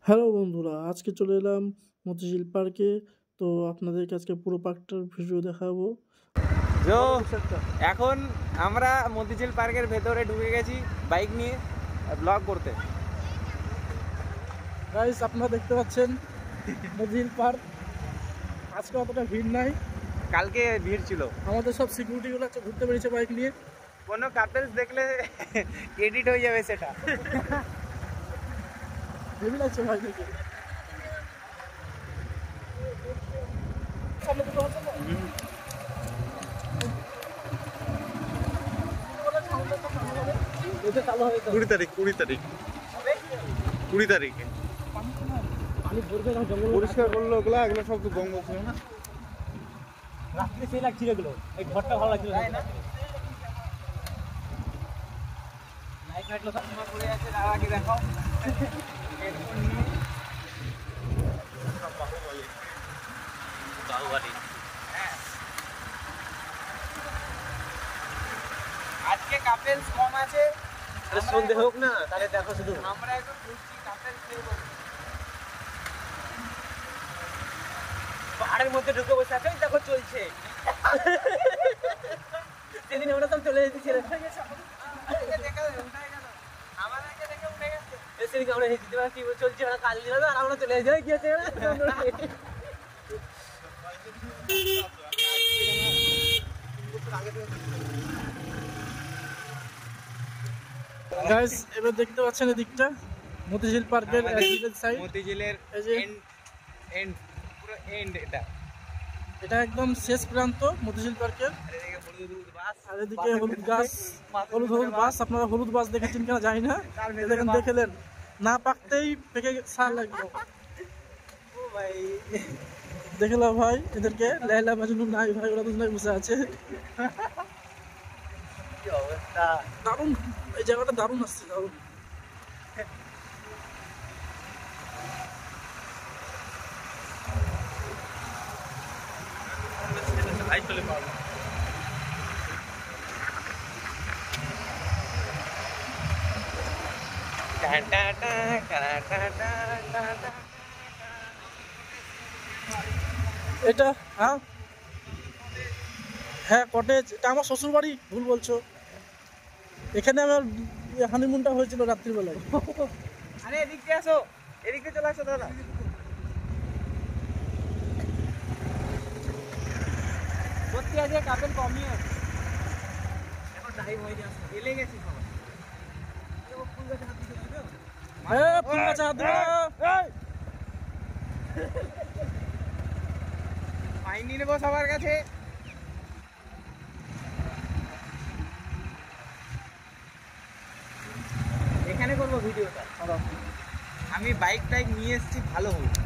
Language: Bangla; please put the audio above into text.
হ্যালো বন্ধুরা, আজকে চলে এলাম মতিঝিল পার্কে। তো আপনাদেরকে আজকে পুরো পার্কটার ভিডিও দেখাবো। এখন আমরা মতিঝিল পার্কের ভেতরে ঢুকে গেছি বাইক নিয়ে ব্লগ করতে। গাইস, আপনারা দেখতে পাচ্ছেন মতিঝিল পার্ক আজকে অতটা ভিড় নাই, কালকে ভিড় ছিল। আমাদের সব সিকিউরিটিগুলো ঘুরতে বেরিয়েছে বাইক নিয়ে। কোনো কাপেলস দেখলে এডিট হয়ে যাবে সেটা। হেভি লাগছে ভাই দেখে। কুড়ি তারিখে পরিষ্কার করলো ওগুলো, এগুলো সব তো গঙ্গ ছিল না। রাত্রে সেই লাগছিল এগুলো, এই ঘরটা ভালো লাগছিল না। লাইট ফাইট লোক সময় পড়ে আছে, দাদাকে দেখাও। আজকে কাপেলস কম আছে, সন্ধ্যে হোক না তাহলে দেখো শুধু আমরা একদম খুঁজছি কাপেলস দেখব। পাহাড়ের মধ্যে ঢুকে বসে আছে, দেখো চলছে। সেদিন আমরা সব চলে যেতে ছেড়ে সেদিন আমরা হেঁটে কি চলছে, ওরা কাল দিল আর আমরা চলে যাই। কি আছে গাইস, এবার দেখতে পাচ্ছেন এদিকটা মতিঝিল পার্কের সাইড, মতিঝিলের এন্ড পুরো এন্ড। এটা একদম শেষ প্রান্ত মতিঝিল পার্কের। আর এদিকে হলুদ গাছ, হলুদ বাস। আপনারা হলুদ বাস দেখেছেন কিনা জানি না, দেখেন দেখলেন না পাকতেই পেকে সার লাগলো। দেখলাম ভাই এদেরকে, লাইলা মাজনু নাই ভাই, ওরা দুজনে বসে আছে। দারুণ, এই জায়গাটা দারুণ আসছে, দারুণ। এটা হ্যাঁ কটেজ, এটা আমার শ্বশুর বাড়ি। ভুল বলছো, এখানে আমার হানিমুনটা হয়েছিল রাত্রিবেলায়। আরে এদিক দিয়ে আসো, এদিক দিয়ে চলে আসো দাদা। সত্যি আজকে কাপেল কমই আছে, এখন টাইম হয়ে যাচ্ছে, এলে গেছি সবাই। ফুল গাছে হাত দিতে পারবে? ফুল গাছে হাত দিবে না। ফাইন নিয়ে নেবো সবার কাছে। এখানে করবো ভিডিওটা। আমি বাইক নিয়ে এসেছি ভালো হোক।